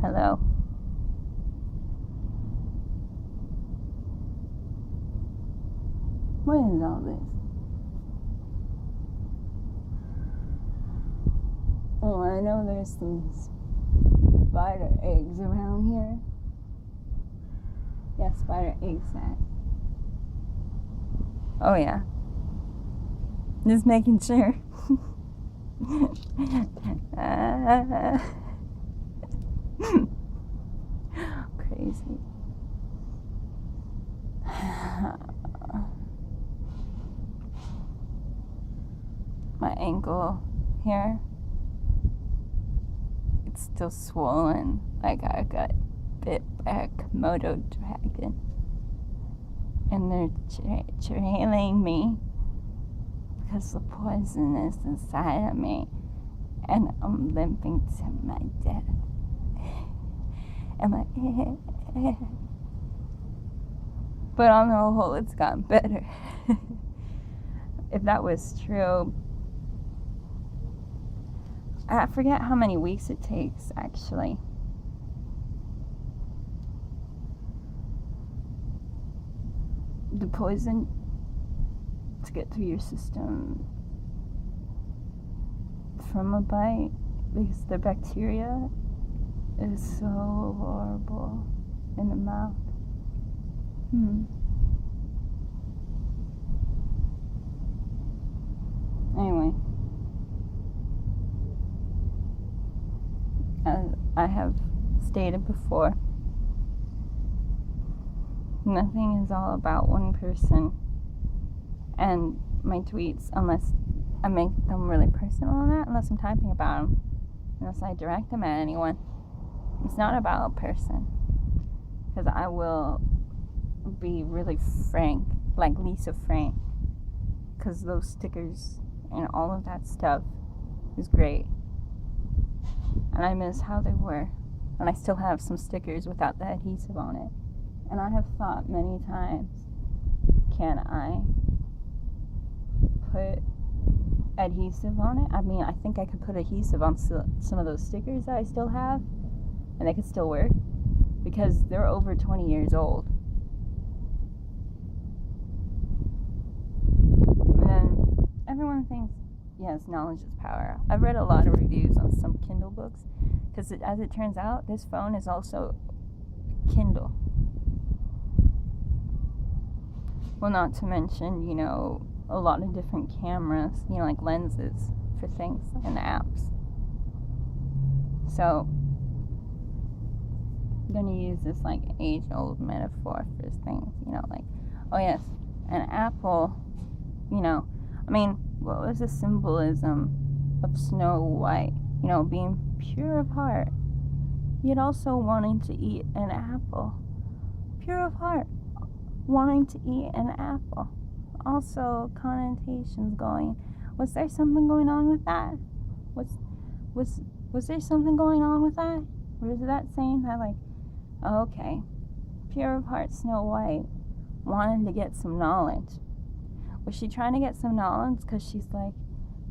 Hello. What is all this? Oh, I know there's some spider eggs around here. Yeah, spider egg sack. Oh, yeah. Just making sure. Crazy. My ankle here, it's still swollen, like I got bit by a Komodo dragon, and they're trailing me because the poison is inside of me, and I'm limping to my death. And but on the whole, it's gotten better. If that was true, I forget how many weeks it takes, actually. The poison to get through your system from a bite, because the bacteria is so horrible in the mouth. Anyway, as I have stated before, nothing is all about one person and my tweets, unless I make them really personal on that, unless I'm typing about them, unless I direct them at anyone. It's not about a person, because I will be really frank, like Lisa Frank, because those stickers and all of that stuff is great, and I miss how they were, and I still have some stickers without the adhesive on it, and I have thought many times, can I put adhesive on it? I mean, I think I could put adhesive on some of those stickers that I still have, and they could still work, because they're over 20 years old. And then everyone thinks, yes, knowledge is power. I've read a lot of reviews on some Kindle books, because as it turns out, this phone is also Kindle. Well, not to mention, a lot of different cameras, like lenses for things and apps. So, I'm going to use this like age-old metaphor for things, like, oh yes, an apple, what was the symbolism of Snow White, being pure of heart, yet also wanting to eat an apple, pure of heart, wanting to eat an apple. Also connotations going, was there something going on with that? Was there something going on with that? Or is that saying that, like, okay, pure of heart Snow White wanted to get some knowledge. Was she trying to get some knowledge because she's like,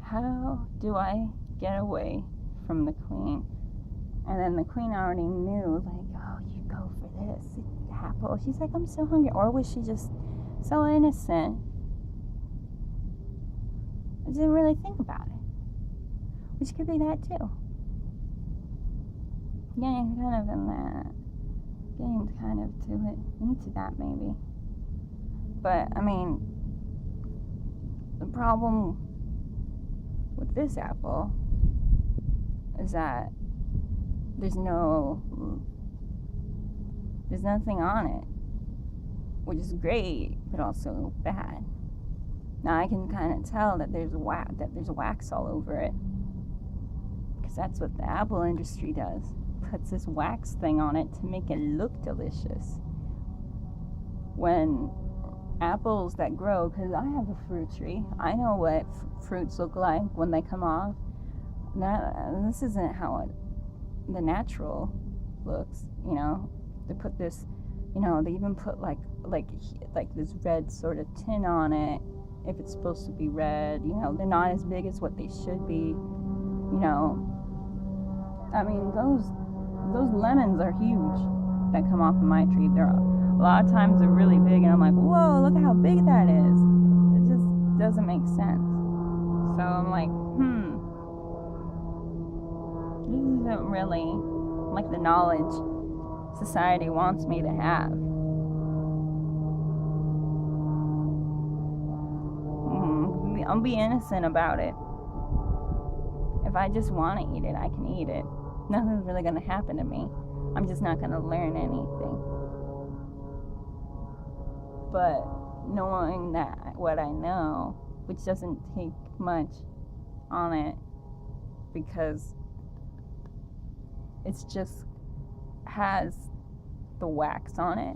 how do I get away from the queen? And then the queen already knew, like, oh, you go for this apple. She's like, I'm so hungry. Or was she just so innocent? I didn't really think about it. Which could be that too. Getting kind of into that maybe. But the problem with this apple is that there's nothing on it, which is great, but also bad. Now I can kind of tell that there's wax all over it, because that's what the apple industry does. Puts this wax thing on it to make it look delicious. When apples that grow, because I have a fruit tree, I know what fruits look like when they come off. This isn't how the natural looks, They put this, they even put like this red sort of tin on it, if it's supposed to be red. They're not as big as what they should be. those lemons are huge that come off of my tree. A lot of times they're really big, and I'm like, whoa, look at how big that is. It just doesn't make sense. So I'm like, this isn't really like the knowledge society wants me to have. I'll be innocent about it. If I just want to eat it, I can eat it. Nothing's really going to happen to me. I'm just not going to learn anything. But knowing that what I know, which doesn't take much on it, because it's just has the wax on it,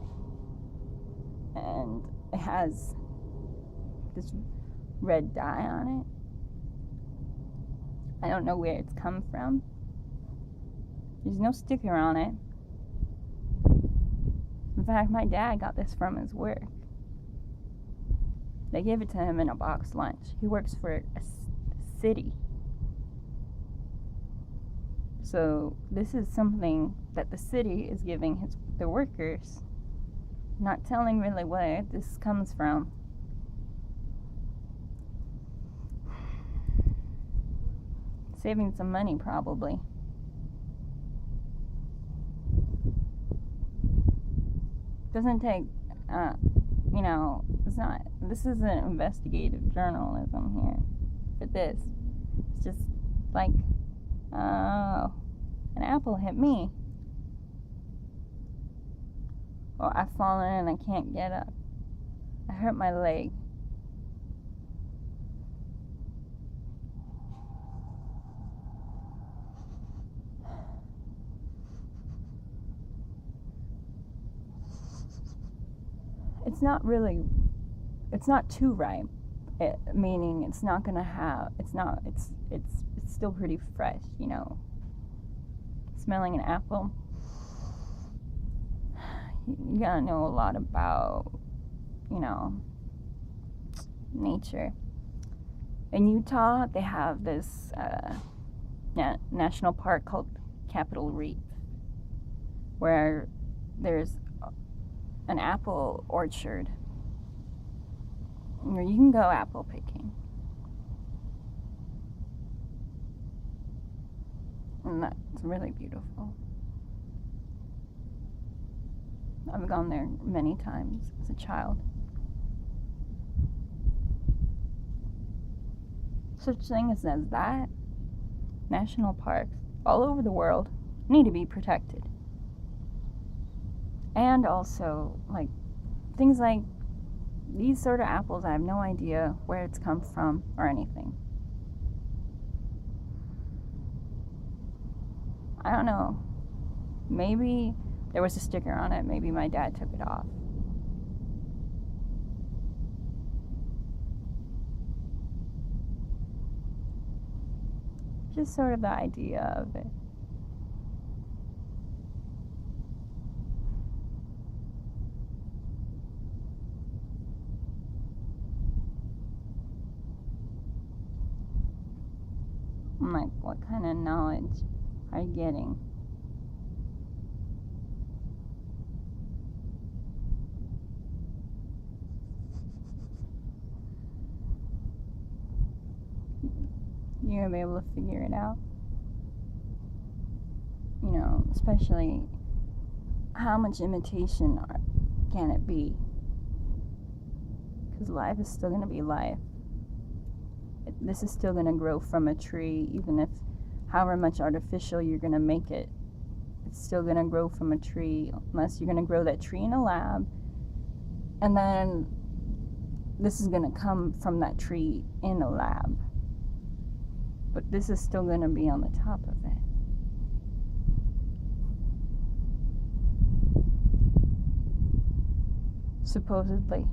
and it has this red dye on it. I don't know where it's come from. There's no sticker on it. In fact, my dad got this from his work. They gave it to him in a box lunch. He works for a city. So this is something that the city is giving their workers, not telling really where this comes from. Saving some money, probably. Doesn't take, it's not, this isn't investigative journalism here for this. It's just like, oh, an apple hit me. Or I've fallen and I can't get up. I hurt my leg. It's not too ripe, meaning it's not gonna have, it's still pretty fresh, smelling an apple. You gotta know a lot about, nature. In Utah, they have this national park called Capitol Reef, where there's an apple orchard where you can go apple picking. And that's really beautiful. I've gone there many times as a child. Such things as that, national parks all over the world need to be protected. And also, like, things like these sort of apples, I have no idea where it's come from or anything. I don't know. Maybe there was a sticker on it. Maybe my dad took it off. Just sort of the idea of it. I'm like, what kind of knowledge are you getting? You're gonna be able to figure it out. Especially how much imitation can it be? Because life is still gonna be life. This is still going to grow from a tree, even if however much artificial you're going to make it. It's still going to grow from a tree, unless you're going to grow that tree in a lab. And then this is going to come from that tree in a lab. But this is still going to be on the top of it. Supposedly.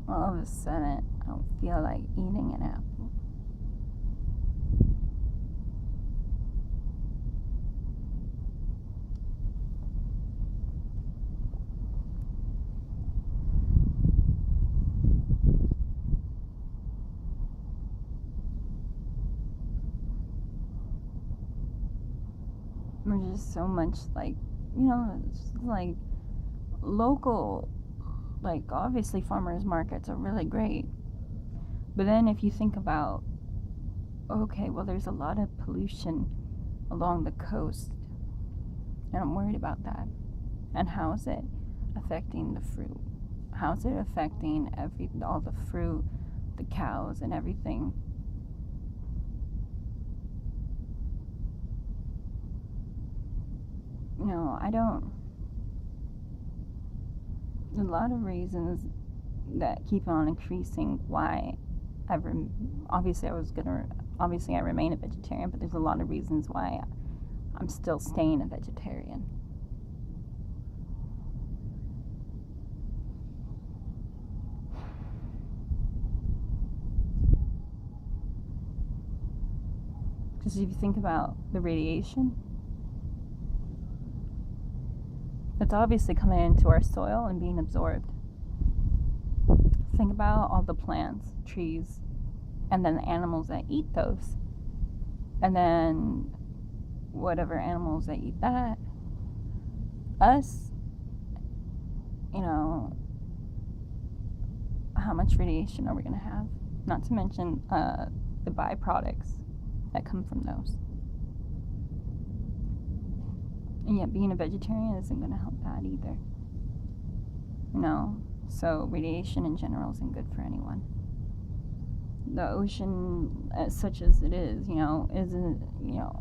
All of a sudden, I don't feel like eating an apple. there's just so much, like, it's like local, like, obviously farmers markets are really great. But then if you think about, okay, well, there's a lot of pollution along the coast, and I'm worried about that. And how is it affecting the fruit? How is it affecting all the fruit, the cows, and everything? There's a lot of reasons that keep on increasing why obviously I remain a vegetarian, but there's a lot of reasons why I'm still staying a vegetarian. Because if you think about the radiation, that's obviously coming into our soil and being absorbed. Think about all the plants, trees, and then the animals that eat those. And then whatever animals that eat that. Us, how much radiation are we going to have? Not to mention the byproducts that come from those. And yet being a vegetarian isn't going to help that either. So radiation in general isn't good for anyone. The ocean, as such as it is, isn't,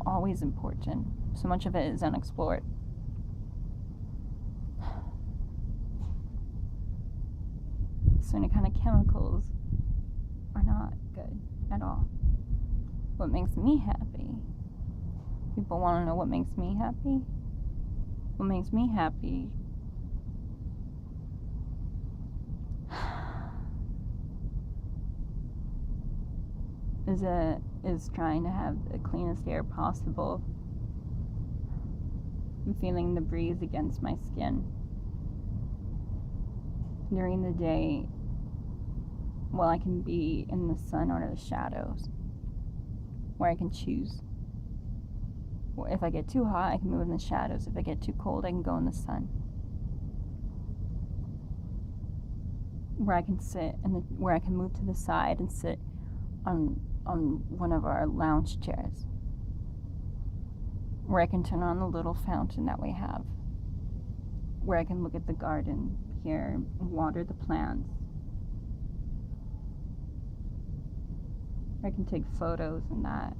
always important. So much of it is unexplored. So any kind of chemicals are not good at all. What makes me happy? People want to know what makes me happy? What makes me happy is trying to have the cleanest air possible and feeling the breeze against my skin during the day while I can be in the sun or the shadows where I can choose. If I get too hot, I can move in the shadows. If I get too cold, I can go in the sun. Where I can sit and where I can move to the side and sit on one of our lounge chairs. Where I can turn on the little fountain that we have. Where I can look at the garden here and water the plants. Where I can take photos and that.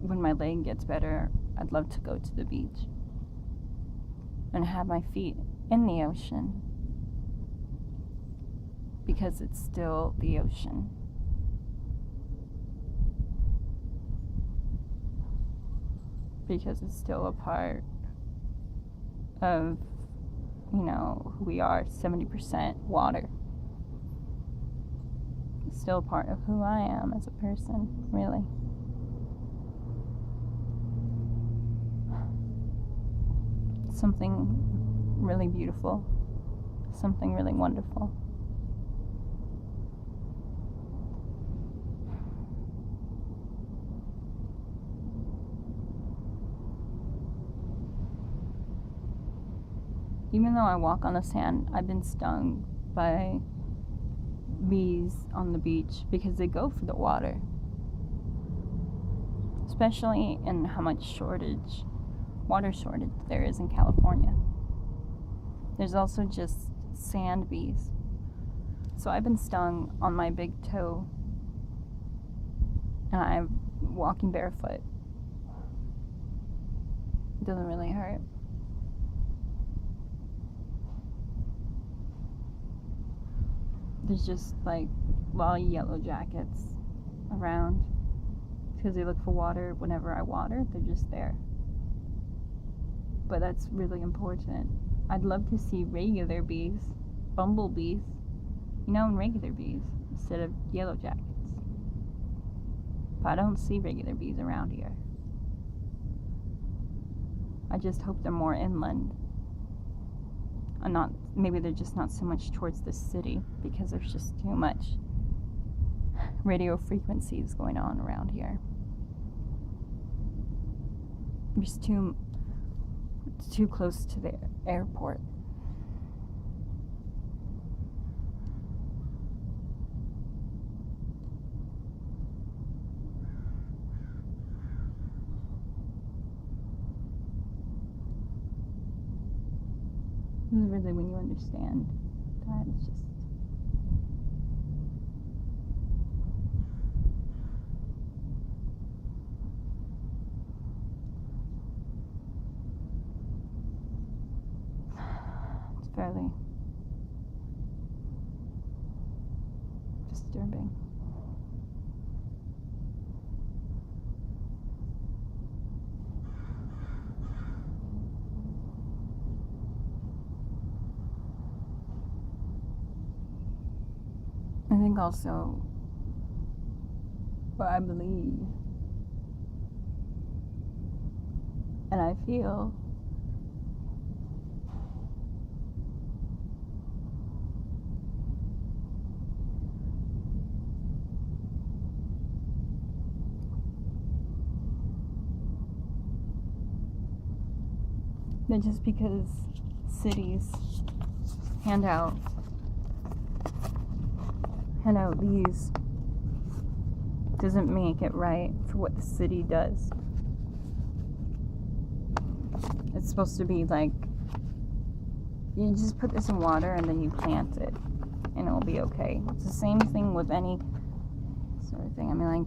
When my leg gets better, I'd love to go to the beach and have my feet in the ocean because it's still the ocean. Because it's still a part of, who we are, 70% water. It's still a part of who I am as a person, really. Something really beautiful, something really wonderful. Even though I walk on the sand, I've been stung by bees on the beach because they go for the water. Especially in how much water shortage there is in California. There's also just sand bees. So I've been stung on my big toe and I'm walking barefoot. It doesn't really hurt. There's just like a lot of yellow jackets around because they look for water. Whenever I water, they're just there. But that's really important. I'd love to see regular bees, bumblebees, and regular bees instead of yellow jackets. But I don't see regular bees around here. I just hope they're more inland. Maybe they're just not so much towards the city because there's just too much radio frequencies going on around here. There's too It's too close to the airport. Really, when you understand that, it's just it's fairly disturbing. I think also, what I believe and I feel that just because cities hand out these doesn't make it right for what the city does. It's supposed to be like, you just put this in water and then you plant it and it will be okay. It's the same thing with any sort of thing. I mean, like,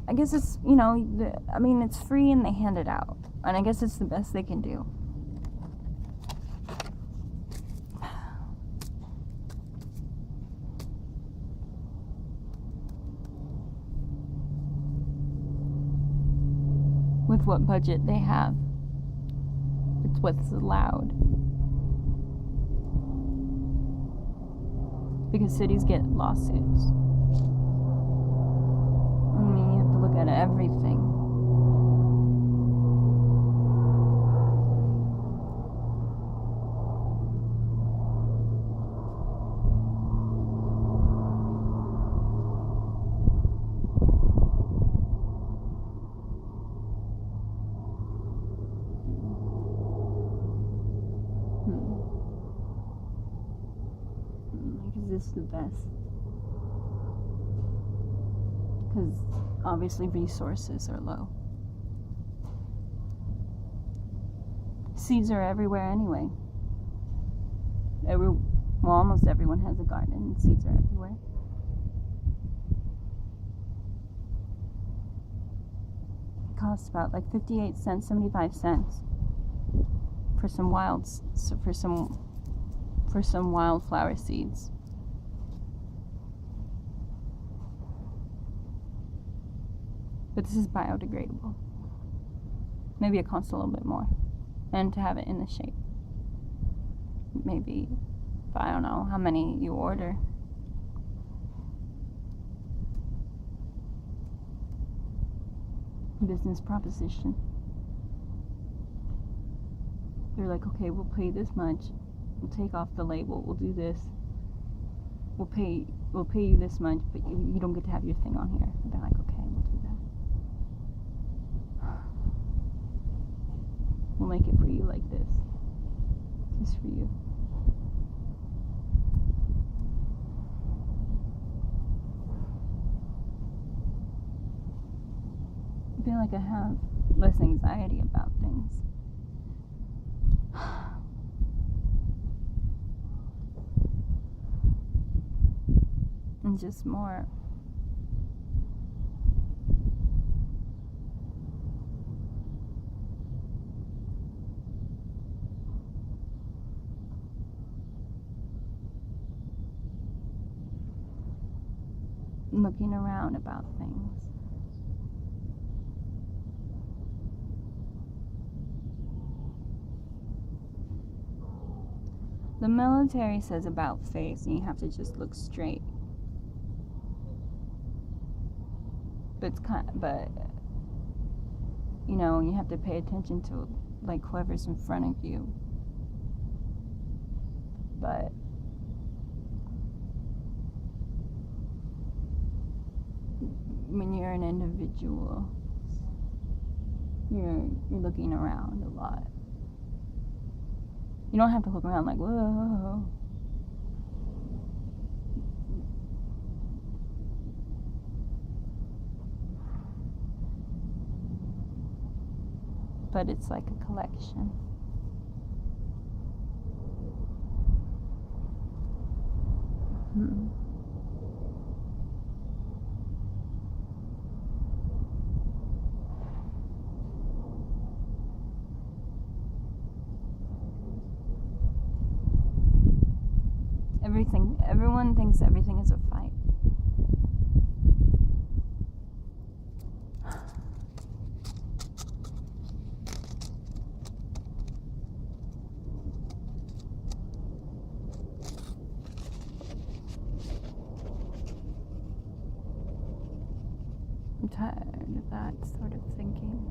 I guess it's, it's free and they hand it out. And I guess it's the best they can do. With what budget they have. It's what's allowed. Because cities get lawsuits. I mean, you have to look at everything. Is this the best? Because obviously resources are low. Seeds are everywhere anyway. Almost everyone has a garden and seeds are everywhere. It costs about like 58 cents, 75 cents for some wildflower seeds. But this is biodegradable. Maybe it costs a little bit more. And to have it in the shape. Maybe, but I don't know how many you order. Business proposition. They're like, okay, we'll pay this much. We'll take off the label. We'll do this. We'll pay you this much, but you don't get to have your thing on here. And they're like, okay, we'll do that. We'll make it for you like this. Just for you. I feel like I have less anxiety about things. And just more looking around about things. The military says about face, and you have to just look straight. But you have to pay attention to like whoever's in front of you. But when you're an individual, you're looking around a lot. You don't have to look around like, whoa. But it's like a collection. Everyone thinks everything is a fight. I'm tired of that sort of thinking.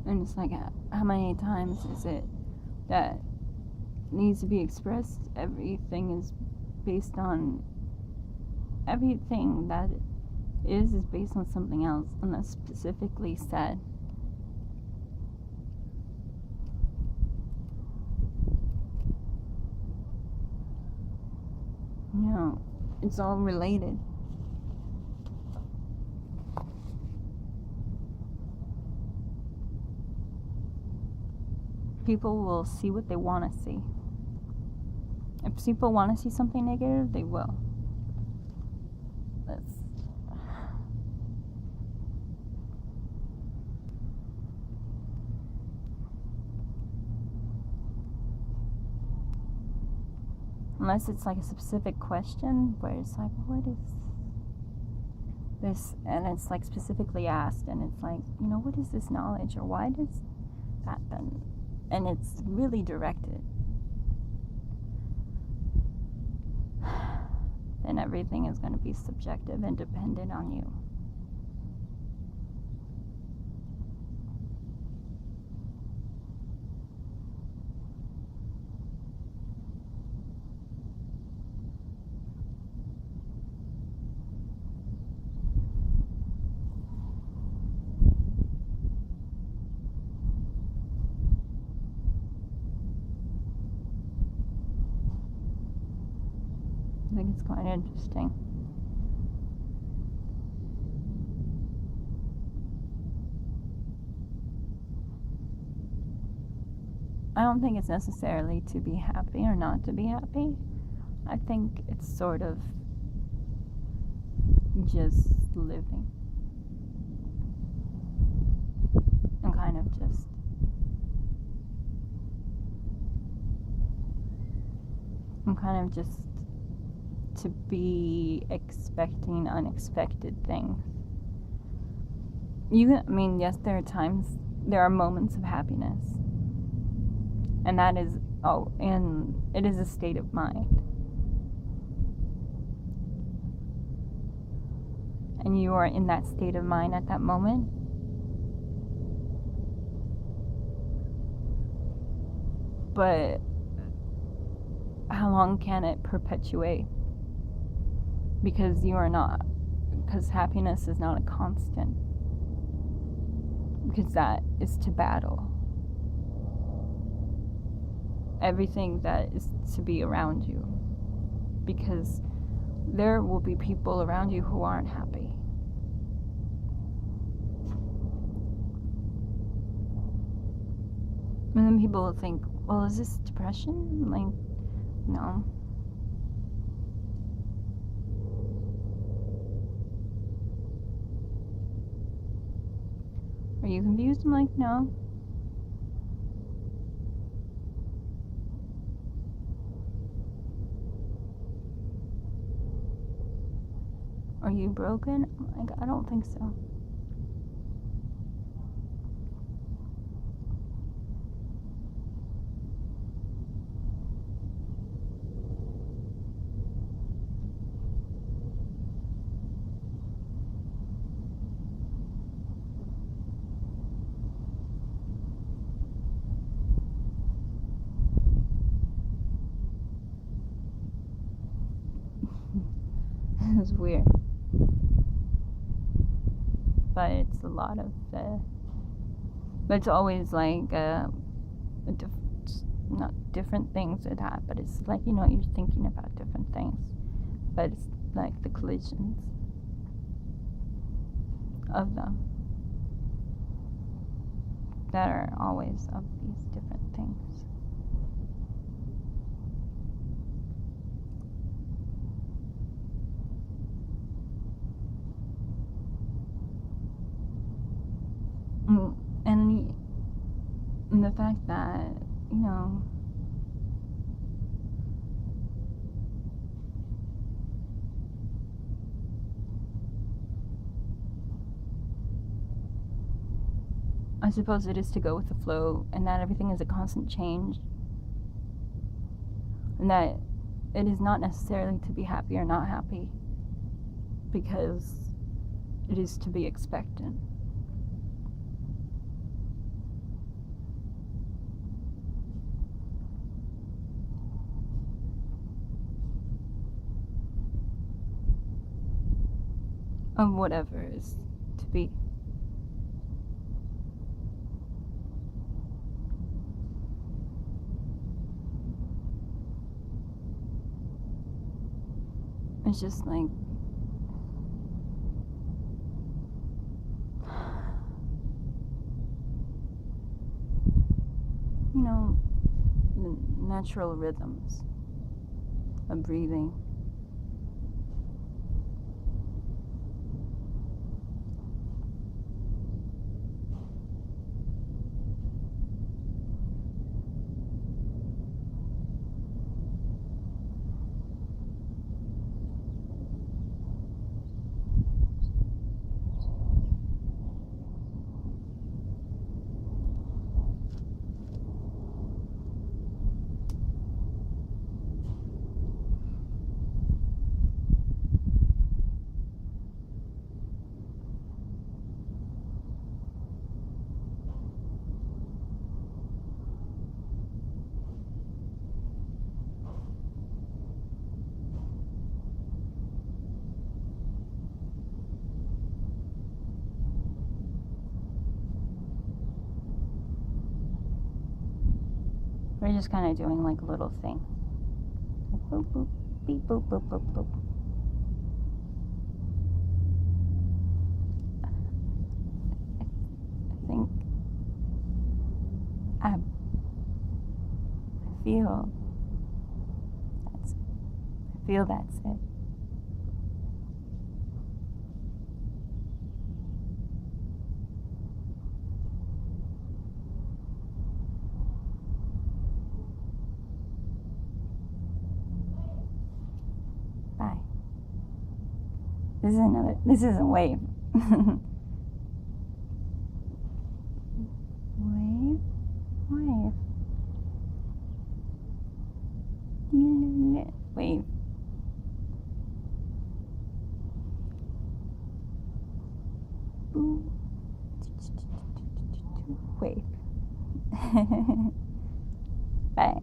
And it's like, how many times is it that needs to be expressed? Everything is based on, everything that is based on something else, unless specifically said. You know, it's all related. People will see what they want to see. If people want to see something negative, they will. Unless it's like a specific question where it's like, what is this? And it's like specifically asked, and it's like, you know, what is this knowledge, or why does that then? And it's really directed. Then everything is going to be subjective and dependent on you. I think it's quite interesting. I don't think it's necessarily to be happy or not to be happy. I think it's sort of just living. And kind of just to be expecting unexpected things. Yes, there are moments of happiness. And that is, and it is a state of mind. And you are in that state of mind at that moment. But how long can it perpetuate? Because happiness is not a constant. Because that is to battle everything that is to be around you. Because there will be people around you who aren't happy. And then people will think, well, is this depression? Like, no. Are you confused? I'm like, no. Are you broken? I'm like, I don't think so. was weird. But it's a lot of, but it's always like, not different things with that, but it's like, you're thinking about different things. But it's like the collisions of them that are always of these different things. And the fact that, I suppose it is to go with the flow, and that everything is a constant change, and that it is not necessarily to be happy or not happy, because it is to be expected. Of whatever is to be. It's just like, the natural rhythms of breathing. We're just kind of doing like a little thing. Boop, boop, beep, boop, boop, boop, boop. I think I feel that's it. Bye. This is a wave. Wave. Wave. Boo. Wave. Bye.